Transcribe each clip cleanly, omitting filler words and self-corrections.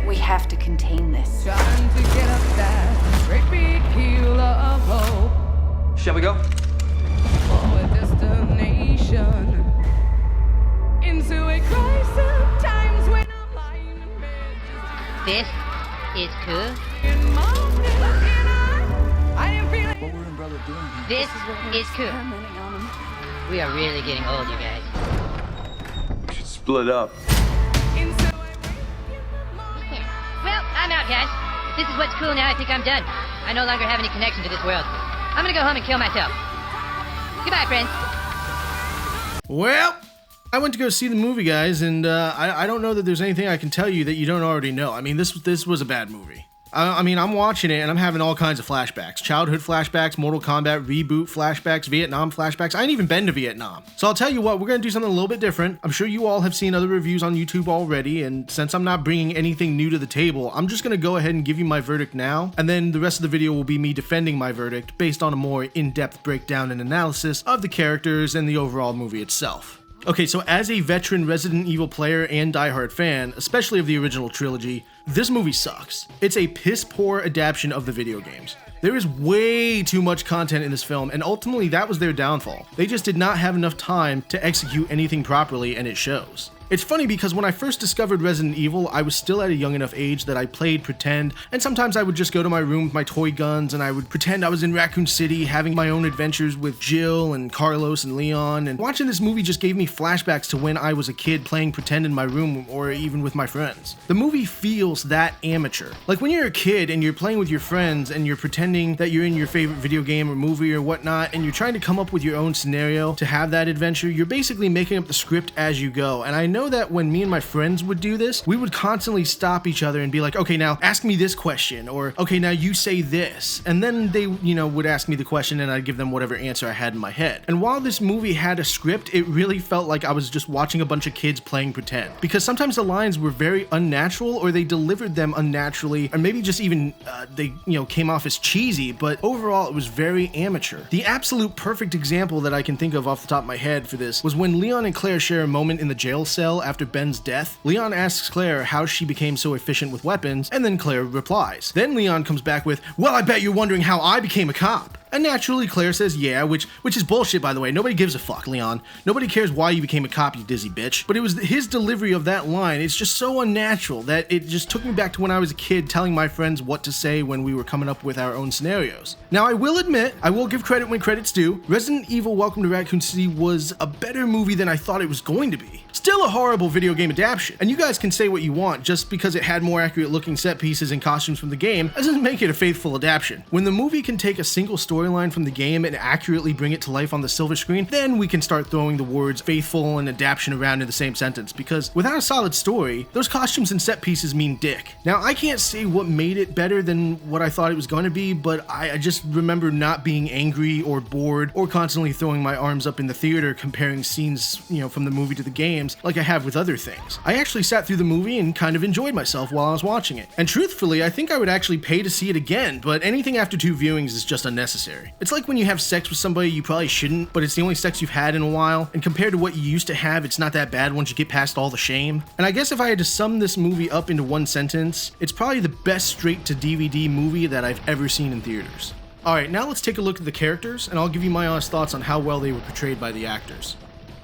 We have to contain this. Trying to get up that great big hill of hope. Shall we go? For a destination. Into a crisis of times when I'm lying in bed. This is cool. In my I didn't feel it. What were Umbrella doing here? This is cool. We are really getting old, you guys. We should split up. Well, I'm out, guys. This is what's cool now. I think I'm done. I no longer have any connection to this world. I'm gonna go home and kill myself. Goodbye, friends. Well, I went to go see the movie, guys, and I don't know that there's anything I can tell you that you don't already know. I mean, this was a bad movie. I mean, I'm watching it and I'm having all kinds of flashbacks. Childhood flashbacks, Mortal Kombat reboot flashbacks, Vietnam flashbacks. I ain't even been to Vietnam. So I'll tell you what, we're going to do something a little bit different. I'm sure you all have seen other reviews on YouTube already, and since I'm not bringing anything new to the table, I'm just going to go ahead and give you my verdict now, and then the rest of the video will be me defending my verdict based on a more in-depth breakdown and analysis of the characters and the overall movie itself. Okay, so as a veteran Resident Evil player and diehard fan, especially of the original trilogy, this movie sucks. It's a piss-poor adaptation of the video games. There is way too much content in this film, and ultimately that was their downfall. They just did not have enough time to execute anything properly, and it shows. It's funny because when I first discovered Resident Evil, I was still at a young enough age that I played pretend, and sometimes I would just go to my room with my toy guns and I would pretend I was in Raccoon City having my own adventures with Jill and Carlos and Leon, and watching this movie just gave me flashbacks to when I was a kid playing pretend in my room or even with my friends. The movie feels that amateur. Like when you're a kid and you're playing with your friends and you're pretending that you're in your favorite video game or movie or whatnot, and you're trying to come up with your own scenario to have that adventure, you're basically making up the script as you go, and I know that when me and my friends would do this, we would constantly stop each other and be like, okay, now ask me this question, or okay, now you say this, and then they, would ask me the question and I'd give them whatever answer I had in my head. And while this movie had a script, it really felt like I was just watching a bunch of kids playing pretend, because sometimes the lines were very unnatural, or they delivered them unnaturally, or maybe just even they came off as cheesy, but overall it was very amateur. The absolute perfect example that I can think of off the top of my head for this was when Leon and Claire share a moment in the jail cell after Ben's death. Leon asks Claire how she became so efficient with weapons, and then Claire replies. Then Leon comes back with, well, I bet you're wondering how I became a cop. And naturally, Claire says yeah, which is bullshit, by the way. Nobody gives a fuck, Leon. Nobody cares why you became a cop, you dizzy bitch. But it was his delivery of that line. It's just so unnatural that it just took me back to when I was a kid telling my friends what to say when we were coming up with our own scenarios. Now, I will admit, I will give credit when credit's due. Resident Evil Welcome to Raccoon City was a better movie than I thought it was going to be. Still a horrible video game adaptation, and you guys can say what you want, just because it had more accurate looking set pieces and costumes from the game doesn't make it a faithful adaptation. When the movie can take a single storyline from the game and accurately bring it to life on the silver screen, then we can start throwing the words faithful and adaptation around in the same sentence, because without a solid story, those costumes and set pieces mean dick. Now, I can't say what made it better than what I thought it was going to be, but I just remember not being angry or bored or constantly throwing my arms up in the theater comparing scenes, from the movie to the games like I have with other things. I actually sat through the movie and kind of enjoyed myself while I was watching it. And truthfully, I think I would actually pay to see it again, but anything after 2 viewings is just unnecessary. It's like when you have sex with somebody you probably shouldn't, but it's the only sex you've had in a while, and compared to what you used to have, it's not that bad once you get past all the shame. And I guess if I had to sum this movie up into one sentence, it's probably the best straight-to-DVD movie that I've ever seen in theaters. Alright, now let's take a look at the characters, and I'll give you my honest thoughts on how well they were portrayed by the actors.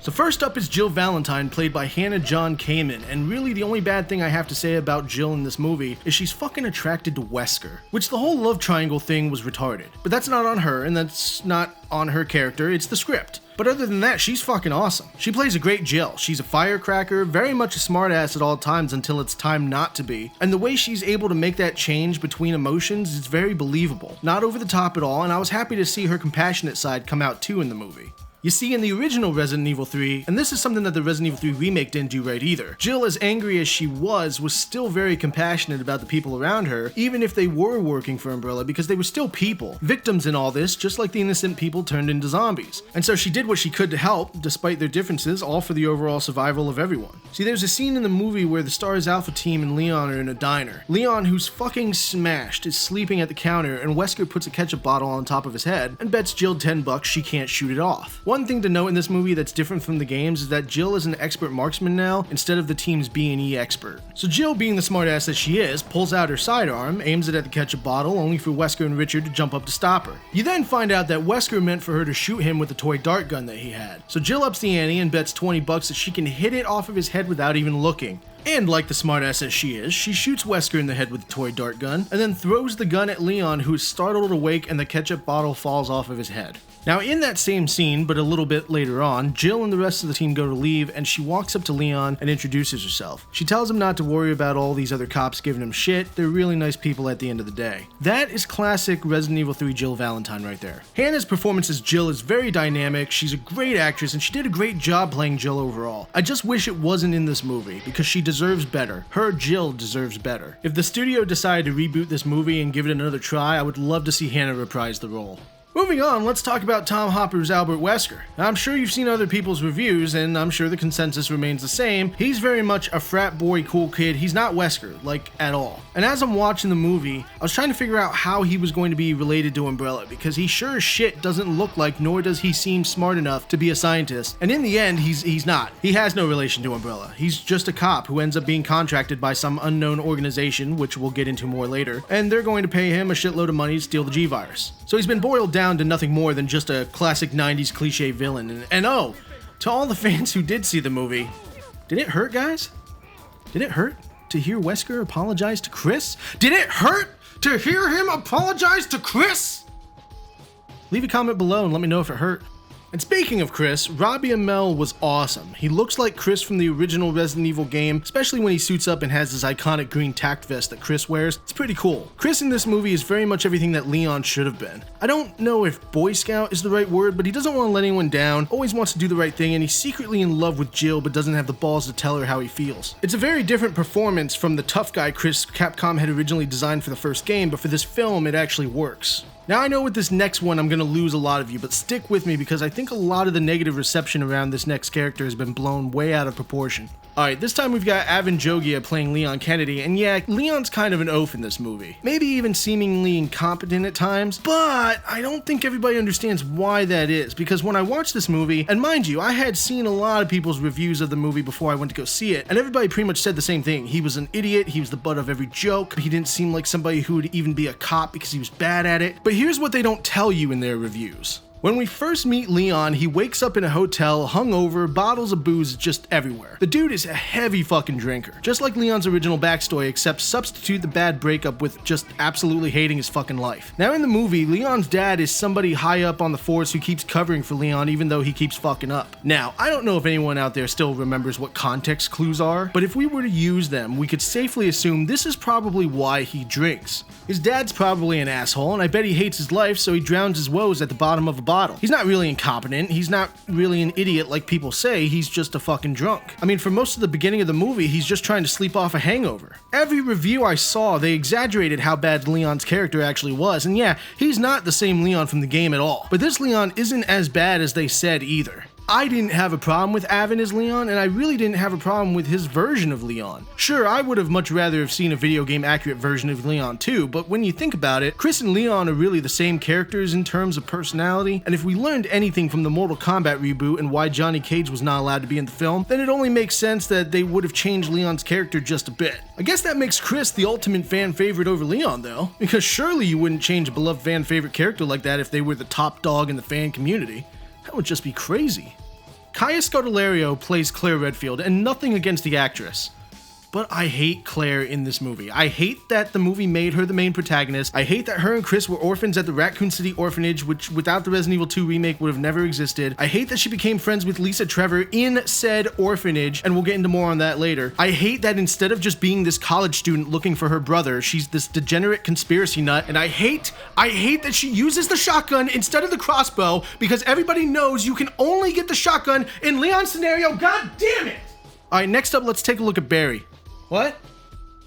So first up is Jill Valentine, played by Hannah John Kamen, and really the only bad thing I have to say about Jill in this movie is she's fucking attracted to Wesker, which the whole love triangle thing was retarded. But that's not on her, and that's not on her character, it's the script. But other than that, she's fucking awesome. She plays a great Jill. She's a firecracker, very much a smartass at all times until it's time not to be. And the way she's able to make that change between emotions is very believable. Not over the top at all, and I was happy to see her compassionate side come out too in the movie. You see, in the original Resident Evil 3, and this is something that the Resident Evil 3 remake didn't do right either, Jill, as angry as she was still very compassionate about the people around her, even if they were working for Umbrella, because they were still people, victims in all this, just like the innocent people turned into zombies. And so she did what she could to help, despite their differences, all for the overall survival of everyone. See, there's a scene in the movie where the STARS Alpha team and Leon are in a diner. Leon, who's fucking smashed, is sleeping at the counter, and Wesker puts a ketchup bottle on top of his head, and bets Jill $10 she can't shoot it off. One thing to note in this movie that's different from the games is that Jill is an expert marksman now instead of the team's B&E expert. So Jill, being the smartass that she is, pulls out her sidearm, aims it at the ketchup bottle, only for Wesker and Richard to jump up to stop her. You then find out that Wesker meant for her to shoot him with the toy dart gun that he had. So Jill ups the ante and bets $20 that she can hit it off of his head without even looking. And like the smartass as she is, she shoots Wesker in the head with the toy dart gun, and then throws the gun at Leon, who is startled awake and the ketchup bottle falls off of his head. Now in that same scene, but a little bit later on, Jill and the rest of the team go to leave, and she walks up to Leon and introduces herself. She tells him not to worry about all these other cops giving him shit, they're really nice people at the end of the day. That is classic Resident Evil 3 Jill Valentine right there. Hannah's performance as Jill is very dynamic, she's a great actress, and she did a great job playing Jill overall. I just wish it wasn't in this movie, because she deserves better. Her Jill deserves better. If the studio decided to reboot this movie and give it another try, I would love to see Hannah reprise the role. Moving on, let's talk about Tom Hopper's Albert Wesker. I'm sure you've seen other people's reviews, and I'm sure the consensus remains the same. He's very much a frat boy, cool kid. He's not Wesker, like, at all. And as I'm watching the movie, I was trying to figure out how he was going to be related to Umbrella, because he sure as shit doesn't look like, nor does he seem smart enough to be a scientist. And in the end, he's not. He has no relation to Umbrella. He's just a cop who ends up being contracted by some unknown organization, which we'll get into more later, and they're going to pay him a shitload of money to steal the G-Virus. So he's been boiled down to nothing more than just a classic 90s cliche villain. And oh, to all the fans who did see the movie, did it hurt, guys? Did it hurt to hear Wesker apologize to Chris? Did it hurt to hear him apologize to Chris? Leave a comment below and let me know if it hurt. And speaking of Chris, Robbie Amell was awesome. He looks like Chris from the original Resident Evil game, especially when he suits up and has this iconic green tact vest that Chris wears. It's pretty cool. Chris in this movie is very much everything that Leon should have been. I don't know if Boy Scout is the right word, but he doesn't want to let anyone down, always wants to do the right thing, and he's secretly in love with Jill but doesn't have the balls to tell her how he feels. It's a very different performance from the tough guy Chris Capcom had originally designed for the first game, but for this film it actually works. Now I know with this next one I'm going to lose a lot of you, but stick with me because I think a lot of the negative reception around this next character has been blown way out of proportion. Alright, this time we've got Avon Jogia playing Leon Kennedy, and yeah, Leon's kind of an oaf in this movie. Maybe even seemingly incompetent at times, but I don't think everybody understands why that is, because when I watched this movie, and mind you, I had seen a lot of people's reviews of the movie before I went to go see it, and everybody pretty much said the same thing. He was an idiot, he was the butt of every joke, he didn't seem like somebody who would even be a cop because he was bad at it. But here's what they don't tell you in their reviews. When we first meet Leon, he wakes up in a hotel, hungover, bottles of booze just everywhere. The dude is a heavy fucking drinker. Just like Leon's original backstory, except substitute the bad breakup with just absolutely hating his fucking life. Now in the movie, Leon's dad is somebody high up on the force who keeps covering for Leon even though he keeps fucking up. Now, I don't know if anyone out there still remembers what context clues are, but if we were to use them, we could safely assume this is probably why he drinks. His dad's probably an asshole, and I bet he hates his life, so he drowns his woes at the bottom of a bottle. He's not really incompetent, he's not really an idiot like people say, he's just a fucking drunk. I mean, for most of the beginning of the movie, he's just trying to sleep off a hangover. Every review I saw, they exaggerated how bad Leon's character actually was, and yeah, he's not the same Leon from the game at all. But this Leon isn't as bad as they said either. I didn't have a problem with Avon as Leon, and I really didn't have a problem with his version of Leon. Sure, I would have much rather have seen a video game accurate version of Leon too, but when you think about it, Chris and Leon are really the same characters in terms of personality, and if we learned anything from the Mortal Kombat reboot and why Johnny Cage was not allowed to be in the film, then it only makes sense that they would have changed Leon's character just a bit. I guess that makes Chris the ultimate fan favorite over Leon though, because surely you wouldn't change a beloved fan favorite character like that if they were the top dog in the fan community. That would just be crazy. Kaya Scodelario plays Claire Redfield, and nothing against the actress. But I hate Claire in this movie. I hate that the movie made her the main protagonist. I hate that her and Chris were orphans at the Raccoon City orphanage, which without the Resident Evil 2 remake would have never existed. I hate that she became friends with Lisa Trevor in said orphanage, and we'll get into more on that later. I hate that instead of just being this college student looking for her brother, she's this degenerate conspiracy nut, and I hate that she uses the shotgun instead of the crossbow, because everybody knows you can only get the shotgun in Leon's scenario. God damn it! Alright, next up, let's take a look at Barry. What?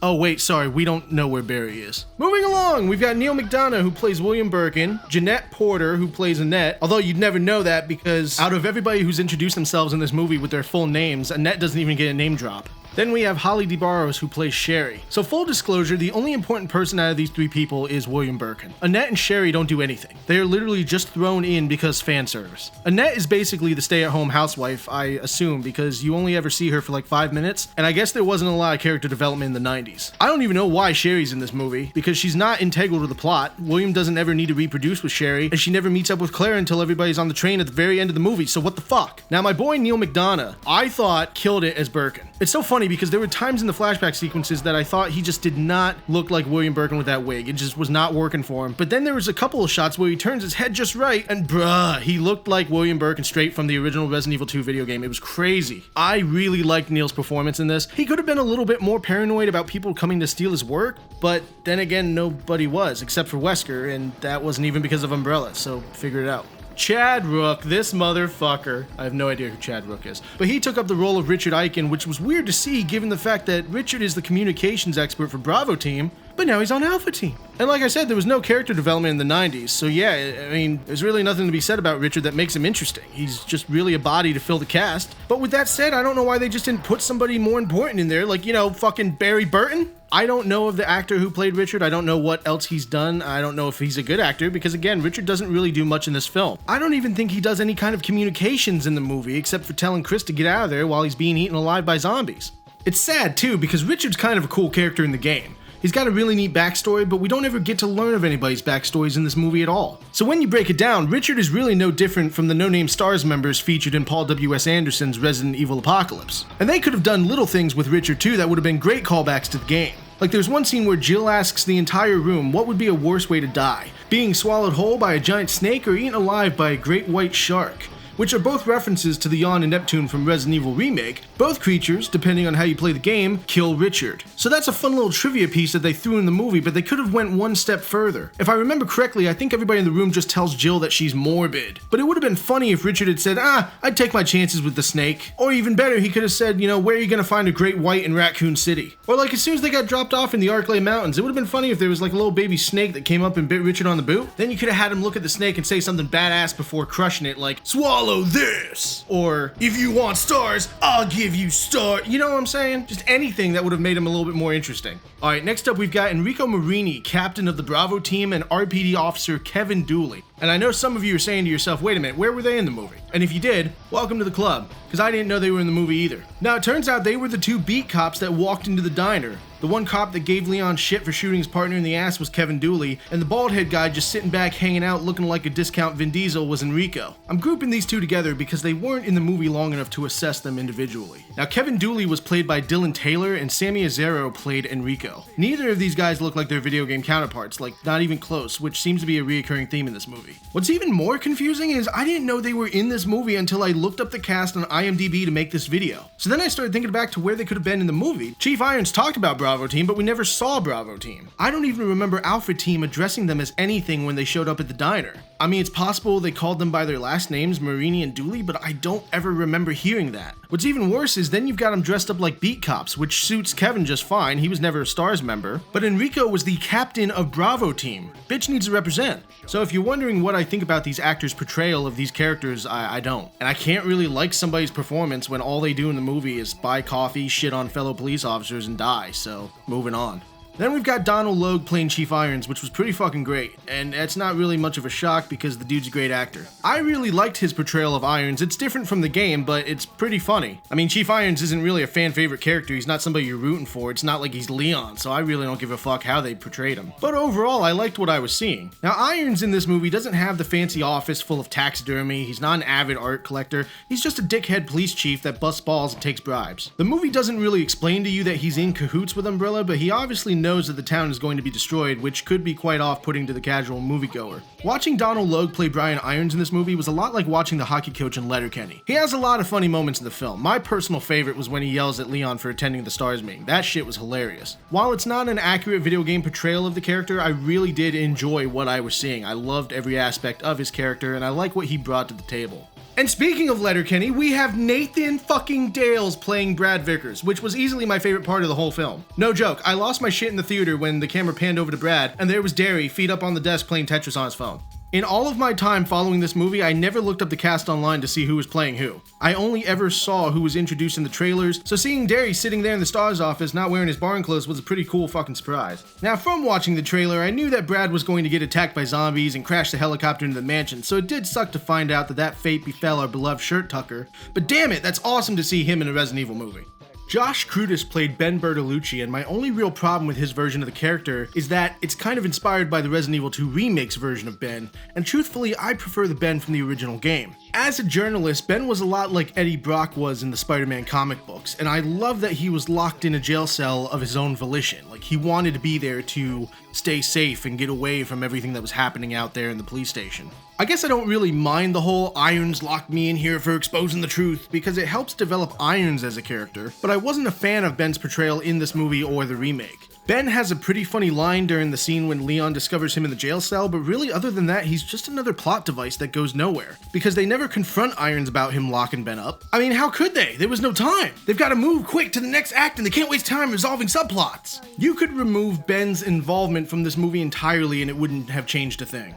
Oh wait, sorry, we don't know where Barry is. Moving along, we've got Neil McDonough who plays William Birkin, Jeanette Porter who plays Annette, although you'd never know that because out of everybody who's introduced themselves in this movie with their full names, Annette doesn't even get a name drop. Then we have Holly DeBarros, who plays Sherry. So full disclosure, the only important person out of these three people is William Birkin. Annette and Sherry don't do anything. They are literally just thrown in because fan service. Annette is basically the stay-at-home housewife, I assume, because you only ever see her for like 5 minutes, and I guess there wasn't a lot of character development in the 90s. I don't even know why Sherry's in this movie, because she's not integral to the plot. William doesn't ever need to reproduce with Sherry, and she never meets up with Claire until everybody's on the train at the very end of the movie, so what the fuck? Now my boy Neil McDonough, I thought killed it as Birkin. It's so funny because there were times in the flashback sequences that I thought he just did not look like William Birkin with that wig. It just was not working for him. But then there was a couple of shots where he turns his head just right and bruh, he looked like William Birkin straight from the original Resident Evil 2 video game. It was crazy. I really liked Neil's performance in this. He could have been a little bit more paranoid about people coming to steal his work, but then again, nobody was, except for Wesker, and that wasn't even because of Umbrella, so figure it out. Chad Rook, this motherfucker. I have no idea who Chad Rook is. But he took up the role of Richard AIKEN, which was weird to see given the fact that Richard is the communications expert for Bravo Team, but now he's on Alpha Team. And like I said, there was no character development in the 90s, so yeah, I mean, there's really nothing to be said about Richard that makes him interesting. He's just really a body to fill the cast. But with that said, I don't know why they just didn't put somebody more important in there, like, you know, fucking Barry Burton? I don't know of the actor who played Richard. I don't know what else he's done. I don't know if he's a good actor because, again, Richard doesn't really do much in this film. I don't even think he does any kind of communications in the movie except for telling Chris to get out of there while he's being eaten alive by zombies. It's sad, too, because Richard's kind of a cool character in the game. He's got a really neat backstory, but we don't ever get to learn of anybody's backstories in this movie at all. So when you break it down, Richard is really no different from the No Name Stars members featured in Paul W.S. Anderson's Resident Evil Apocalypse. And they could have done little things with Richard too that would have been great callbacks to the game. Like there's one scene where Jill asks the entire room what would be a worse way to die, being swallowed whole by a giant snake or eaten alive by a great white shark, which are both references to the Yawn and Neptune from Resident Evil Remake. Both creatures, depending on how you play the game, kill Richard. So that's a fun little trivia piece that they threw in the movie, but they could have went one step further. If I remember correctly, I think everybody in the room just tells Jill that she's morbid. But it would have been funny if Richard had said, I'd take my chances with the snake. Or even better, he could have said, you know, where are you gonna find a great white in Raccoon City? Or like as soon as they got dropped off in the Arklay Mountains, it would have been funny if there was like a little baby snake that came up and bit Richard on the boot. Then you could have had him look at the snake and say something badass before crushing it, like, swallow this! Or, if you want stars, I'll give you stars. You know what I'm saying? Just anything that would have made him a little bit more interesting. Alright, next up we've got Enrico Marini, captain of the Bravo team, and RPD officer Kevin Dooley. And I know some of you are saying to yourself, wait a minute, where were they in the movie? And if you did, welcome to the club, because I didn't know they were in the movie either. Now it turns out they were the two beat cops that walked into the diner. The one cop that gave Leon shit for shooting his partner in the ass was Kevin Dooley, and the bald head guy just sitting back hanging out looking like a discount Vin Diesel was Enrico. I'm grouping these two together because they weren't in the movie long enough to assess them individually. Now Kevin Dooley was played by Dylan Taylor and Sammy Azzaro played Enrico. Neither of these guys look like their video game counterparts, like not even close, which seems to be a reoccurring theme in this movie. What's even more confusing is I didn't know they were in this movie until I looked up the cast on IMDb to make this video. So then I started thinking back to where they could have been in the movie. Chief Irons talked about Bravo Team, but we never saw Bravo Team. I don't even remember Alpha Team addressing them as anything when they showed up at the diner. I mean, it's possible they called them by their last names, Marini and Dooley, but I don't ever remember hearing that. What's even worse is then you've got them dressed up like beat cops, which suits Kevin just fine. He was never a STARS member. But Enrico was the captain of Bravo Team. Bitch needs to represent. So if you're wondering what I think about these actors' portrayal of these characters, I don't. And I can't really like somebody's performance when all they do in the movie is buy coffee, shit on fellow police officers, and die. So, moving on. Then we've got Donald Logue playing Chief Irons, which was pretty fucking great, and that's not really much of a shock because the dude's a great actor. I really liked his portrayal of Irons. It's different from the game, but it's pretty funny. I mean, Chief Irons isn't really a fan favorite character. He's not somebody you're rooting for. It's not like he's Leon, so I really don't give a fuck how they portrayed him. But overall, I liked what I was seeing. Now, Irons in this movie doesn't have the fancy office full of taxidermy. He's not an avid art collector. He's just a dickhead police chief that busts balls and takes bribes. The movie doesn't really explain to you that he's in cahoots with Umbrella, but he obviously knows that the town is going to be destroyed, which could be quite off-putting to the casual moviegoer. Watching Donald Logue play Brian Irons in this movie was a lot like watching the hockey coach in Letterkenny. He has a lot of funny moments in the film. My personal favorite was when he yells at Leon for attending the STARS meeting. That shit was hilarious. While it's not an accurate video game portrayal of the character, I really did enjoy what I was seeing. I loved every aspect of his character, and I like what he brought to the table. And speaking of Letterkenny, we have Nathan fucking Dales playing Brad Vickers, which was easily my favorite part of the whole film. No joke, I lost my shit in the theater when the camera panned over to Brad, and there was Derry, feet up on the desk playing Tetris on his phone. In all of my time following this movie, I never looked up the cast online to see who was playing who. I only ever saw who was introduced in the trailers, so seeing Derry sitting there in the star's office not wearing his barn clothes was a pretty cool fucking surprise. Now, from watching the trailer, I knew that Brad was going to get attacked by zombies and crash the helicopter into the mansion, so it did suck to find out that that fate befell our beloved shirt tucker, but damn it, that's awesome to see him in a Resident Evil movie. Josh Crudis played Ben Bertolucci, and my only real problem with his version of the character is that it's kind of inspired by the Resident Evil 2 Remake's version of Ben, and truthfully, I prefer the Ben from the original game. As a journalist, Ben was a lot like Eddie Brock was in the Spider-Man comic books, and I love that he was locked in a jail cell of his own volition. Like, he wanted to be there to stay safe and get away from everything that was happening out there in the police station. I guess I don't really mind the whole Irons locked me in here for exposing the truth, because it helps develop Irons as a character, but I wasn't a fan of Ben's portrayal in this movie or the remake. Ben has a pretty funny line during the scene when Leon discovers him in the jail cell, but really other than that, he's just another plot device that goes nowhere, because they never confront Irons about him locking Ben up. I mean, how could they? There was no time. They've got to move quick to the next act and they can't waste time resolving subplots. You could remove Ben's involvement from this movie entirely and it wouldn't have changed a thing.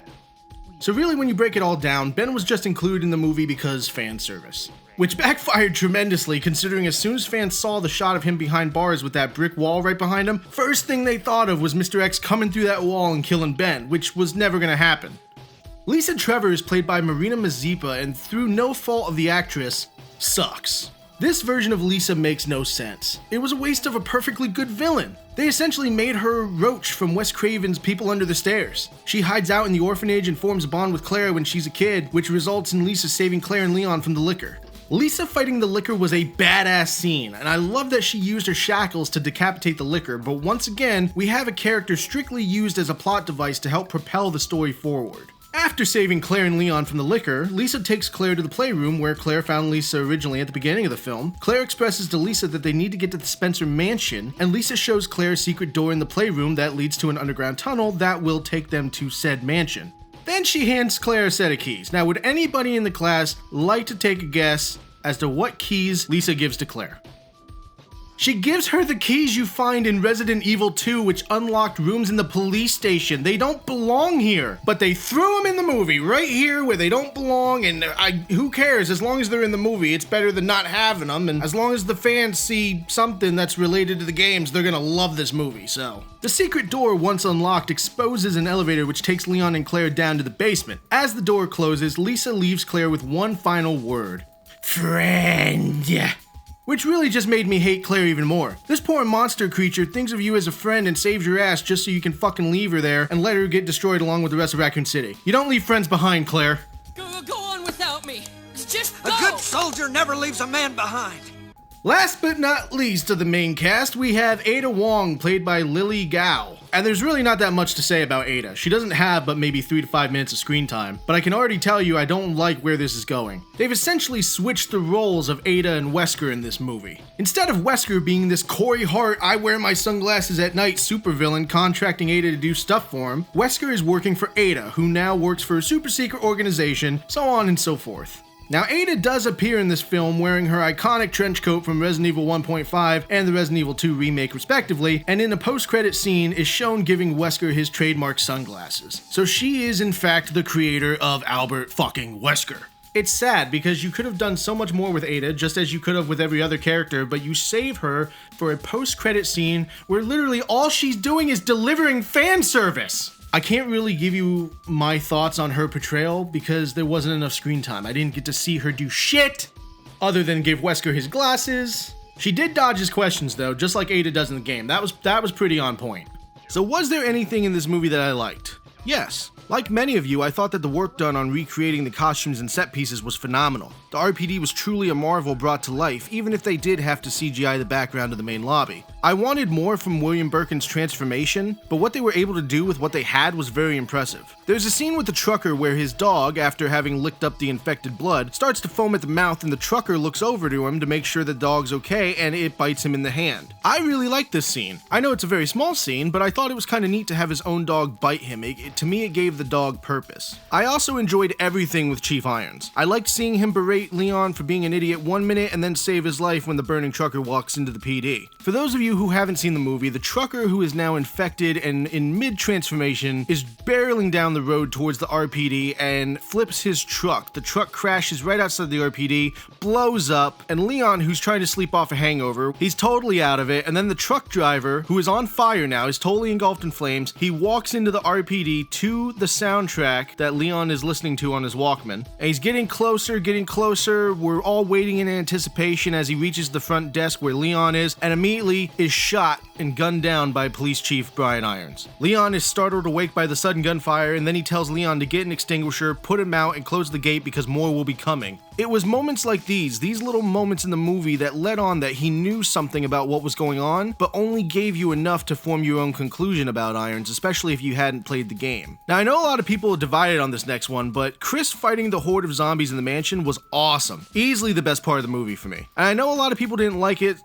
So really, when you break it all down, Ben was just included in the movie because fan service. Which backfired tremendously, considering as soon as fans saw the shot of him behind bars with that brick wall right behind him, first thing they thought of was Mr. X coming through that wall and killing Ben, which was never gonna happen. Lisa Trevor is played by Marina Mazepa, and through no fault of the actress, sucks. This version of Lisa makes no sense. It was a waste of a perfectly good villain. They essentially made her Roach from Wes Craven's People Under the Stairs. She hides out in the orphanage and forms a bond with Claire when she's a kid, which results in Lisa saving Claire and Leon from the liquor. Lisa fighting the liquor was a badass scene, and I love that she used her shackles to decapitate the liquor, but once again, we have a character strictly used as a plot device to help propel the story forward. After saving Claire and Leon from the liquor, Lisa takes Claire to the playroom where Claire found Lisa originally at the beginning of the film. Claire expresses to Lisa that they need to get to the Spencer mansion, and Lisa shows Claire a secret door in the playroom that leads to an underground tunnel that will take them to said mansion. Then she hands Claire a set of keys. Now, would anybody in the class like to take a guess as to what keys Lisa gives to Claire? She gives her the keys you find in Resident Evil 2, which unlocked rooms in the police station. They don't belong here, but they threw them in the movie right here where they don't belong, and who cares? As long as they're in the movie, it's better than not having them, and as long as the fans see something that's related to the games, they're gonna love this movie, so. The secret door, once unlocked, exposes an elevator which takes Leon and Claire down to the basement. As the door closes, Lisa leaves Claire with one final word. Friend. Which really just made me hate Claire even more. This poor monster creature thinks of you as a friend and saves your ass just so you can fucking leave her there and let her get destroyed along with the rest of Raccoon City. You don't leave friends behind, Claire. Go on without me. Just go. A good soldier never leaves a man behind. Last but not least of the main cast, we have Ada Wong, played by Lily Gao. And there's really not that much to say about Ada. She doesn't have but maybe 3 to 5 minutes of screen time, but I can already tell you I don't like where this is going. They've essentially switched the roles of Ada and Wesker in this movie. Instead of Wesker being this Corey Hart, I wear my sunglasses at night supervillain contracting Ada to do stuff for him, Wesker is working for Ada, who now works for a super secret organization, so on and so forth. Now, Ada does appear in this film wearing her iconic trench coat from Resident Evil 1.5 and the Resident Evil 2 remake respectively, and in a post-credit scene is shown giving Wesker his trademark sunglasses. So she is in fact the creator of Albert fucking Wesker. It's sad because you could have done so much more with Ada, just as you could have with every other character, but you save her for a post-credit scene where literally all she's doing is delivering fan service. I can't really give you my thoughts on her portrayal because there wasn't enough screen time. I didn't get to see her do shit other than give Wesker his glasses. She did dodge his questions though, just like Ada does in the game. That was pretty on point. So was there anything in this movie that I liked? Yes. Like many of you, I thought that the work done on recreating the costumes and set pieces was phenomenal. The RPD was truly a marvel brought to life, even if they did have to CGI the background of the main lobby. I wanted more from William Birkin's transformation, but what they were able to do with what they had was very impressive. There's a scene with the trucker where his dog, after having licked up the infected blood, starts to foam at the mouth and the trucker looks over to him to make sure the dog's okay and it bites him in the hand. I really liked this scene. I know it's a very small scene, but I thought it was kind of neat to have his own dog bite him. To me, it gave give the dog purpose. I also enjoyed everything with Chief Irons. I liked seeing him berate Leon for being an idiot 1 minute and then save his life when the burning trucker walks into the PD. For those of you who haven't seen the movie, the trucker who is now infected and in mid-transformation is barreling down the road towards the RPD and flips his truck. The truck crashes right outside the RPD, blows up, and Leon, who's trying to sleep off a hangover, he's totally out of it, and then the truck driver, who is on fire now, is totally engulfed in flames. He walks into the RPD to the soundtrack that Leon is listening to on his Walkman, and he's getting closer. We're all waiting in anticipation as he reaches the front desk where Leon is, and immediately is shot and gunned down by Police Chief Brian Irons. Leon is startled awake by the sudden gunfire, and then he tells Leon to get an extinguisher, put him out, and close the gate because more will be coming. It was moments like these little moments in the movie that led on that he knew something about what was going on, but only gave you enough to form your own conclusion about Irons, especially if you hadn't played the game. Now, I know a lot of people are divided on this next one, but Chris fighting the horde of zombies in the mansion was awesome. Easily the best part of the movie for me. And I know a lot of people didn't like it,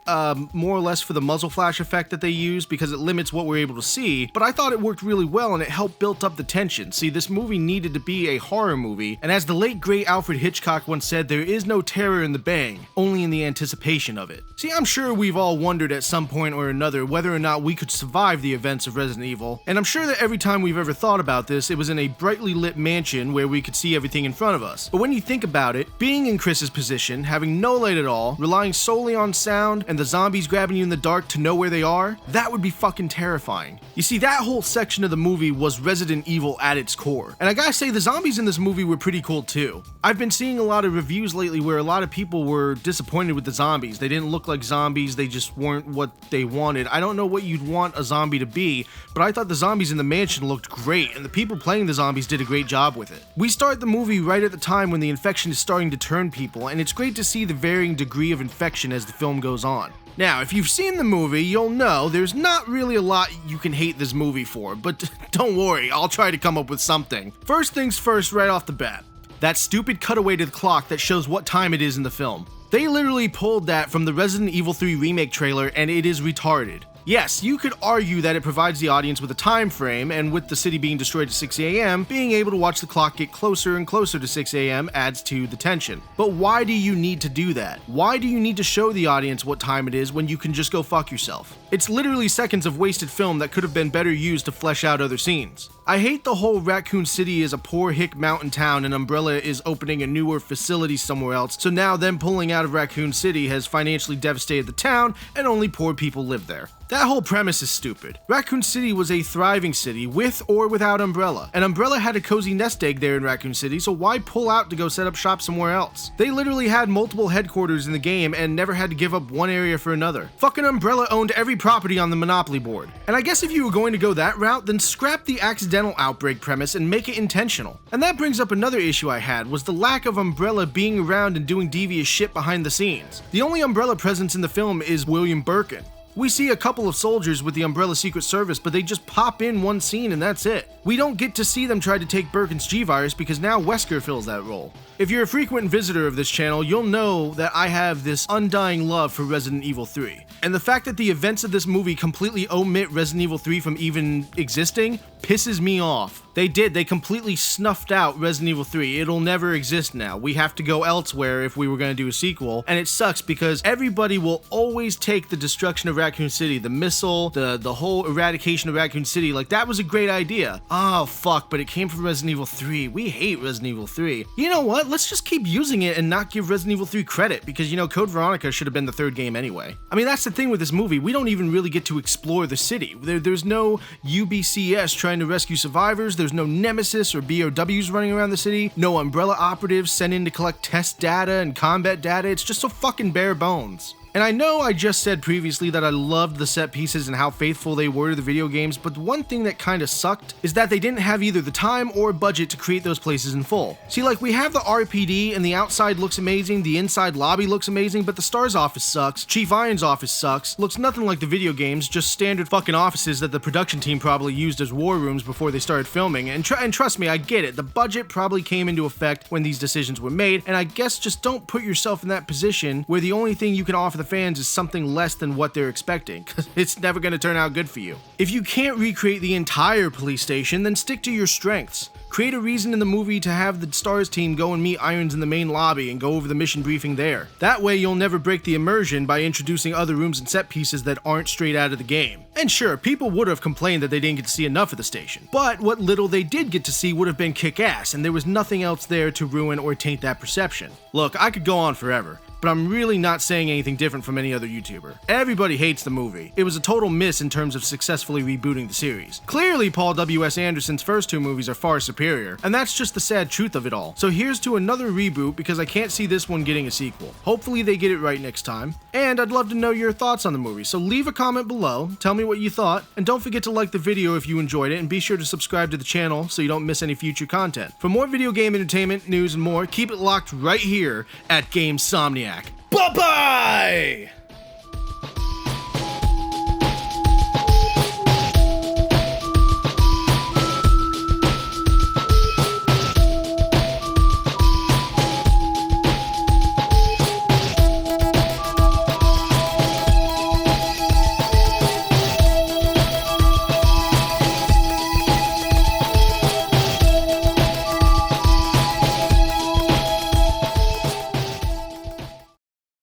more or less for the muzzle flash effect that they used because it limits what we're able to see, but I thought it worked really well and it helped build up the tension. See, this movie needed to be a horror movie, and as the late great Alfred Hitchcock once said, there is no terror in the bang, only in the anticipation of it. See, I'm sure we've all wondered at some point or another whether or not we could survive the events of Resident Evil, and I'm sure that every time we've ever thought about this, it was in a brightly lit mansion where we could see everything in front of us. But when you think about it, being in Chris's position, having no light at all, relying solely on sound, and the zombies grabbing you in the dark to know where they are, that would be fucking terrifying. You see, that whole section of the movie was Resident Evil at its core. And I gotta say, the zombies in this movie were pretty cool too. I've been seeing a lot of reviews lately where a lot of people were disappointed with the zombies. They didn't look like zombies, they just weren't what they wanted. I don't know what you'd want a zombie to be, but I thought the zombies in the mansion looked great, and the people playing the zombies did a great job with it. We start the movie right at the time when the infection is starting to turn people, and it's great to see the varying degree of infection as the film goes on. Now, if you've seen the movie, you'll know there's not really a lot you can hate this movie for, but don't worry, I'll try to come up with something. First things first, right off the bat. That stupid cutaway to the clock that shows what time it is in the film. They literally pulled that from the Resident Evil 3 remake trailer, and it is retarded. Yes, you could argue that it provides the audience with a time frame, and with the city being destroyed at 6 a.m., being able to watch the clock get closer and closer to 6 a.m. adds to the tension. But why do you need to do that? Why do you need to show the audience what time it is when you can just go fuck yourself? It's literally seconds of wasted film that could have been better used to flesh out other scenes. I hate the whole Raccoon City is a poor hick mountain town and Umbrella is opening a newer facility somewhere else, so now them pulling out of Raccoon City has financially devastated the town and only poor people live there. That whole premise is stupid. Raccoon City was a thriving city with or without Umbrella, and Umbrella had a cozy nest egg there in Raccoon City, so why pull out to go set up shop somewhere else? They literally had multiple headquarters in the game and never had to give up one area for another. Fucking Umbrella owned every property on the Monopoly board. And I guess if you were going to go that route, then scrap the accidental outbreak premise and make it intentional. And that brings up another issue I had, was the lack of Umbrella being around and doing devious shit behind the scenes. The only Umbrella presence in the film is William Birkin. We see a couple of soldiers with the Umbrella Secret Service, but they just pop in one scene and that's it. We don't get to see them try to take Birkin's G-Virus because now Wesker fills that role. If you're a frequent visitor of this channel, you'll know that I have this undying love for Resident Evil 3. And the fact that the events of this movie completely omit Resident Evil 3 from even existing pisses me off. They completely snuffed out Resident Evil 3. It'll never exist now. We have to go elsewhere if we were going to do a sequel, and it sucks because everybody will always take the destruction of Raccoon City, the missile, the whole eradication of Raccoon City, like that was a great idea. Oh fuck, but it came from Resident Evil 3. We hate Resident Evil 3. You know what? Let's just keep using it and not give Resident Evil 3 credit, because you know Code Veronica should have been the third game anyway. I mean, that's the thing with this movie. We don't even really get to explore the city. There's no UBCS trying to rescue survivors. There's no Nemesis or BOWs running around the city. No Umbrella operatives sent in to collect test data and combat data. It's just so fucking bare bones. And I know I just said previously that I loved the set pieces and how faithful they were to the video games, but one thing that kinda sucked is that they didn't have either the time or budget to create those places in full. See, like, we have the RPD and the outside looks amazing, the inside lobby looks amazing, but the STARS office sucks, Chief Irons' office sucks, looks nothing like the video games, just standard fucking offices that the production team probably used as war rooms before they started filming, and trust me, I get it, the budget probably came into effect when these decisions were made, and I guess just don't put yourself in that position where the only thing you can offer the fans is something less than what they're expecting, because it's never going to turn out good for you. If you can't recreate the entire police station, then stick to your strengths. Create a reason in the movie to have the STARS team go and meet Irons in the main lobby and go over the mission briefing there. That way you'll never break the immersion by introducing other rooms and set pieces that aren't straight out of the game. And sure, people would have complained that they didn't get to see enough of the station, but what little they did get to see would have been kick-ass, and there was nothing else there to ruin or taint that perception. Look, I could go on forever, but I'm really not saying anything different from any other YouTuber. Everybody hates the movie. It was a total miss in terms of successfully rebooting the series. Clearly, Paul W.S. Anderson's first two movies are far superior, and that's just the sad truth of it all. So here's to another reboot, because I can't see this one getting a sequel. Hopefully they get it right next time, and I'd love to know your thoughts on the movie, so leave a comment below, tell me what you thought, and don't forget to like the video if you enjoyed it, and be sure to subscribe to the channel so you don't miss any future content. For more video game entertainment, news, and more, keep it locked right here at GameSomniac. Bye-bye!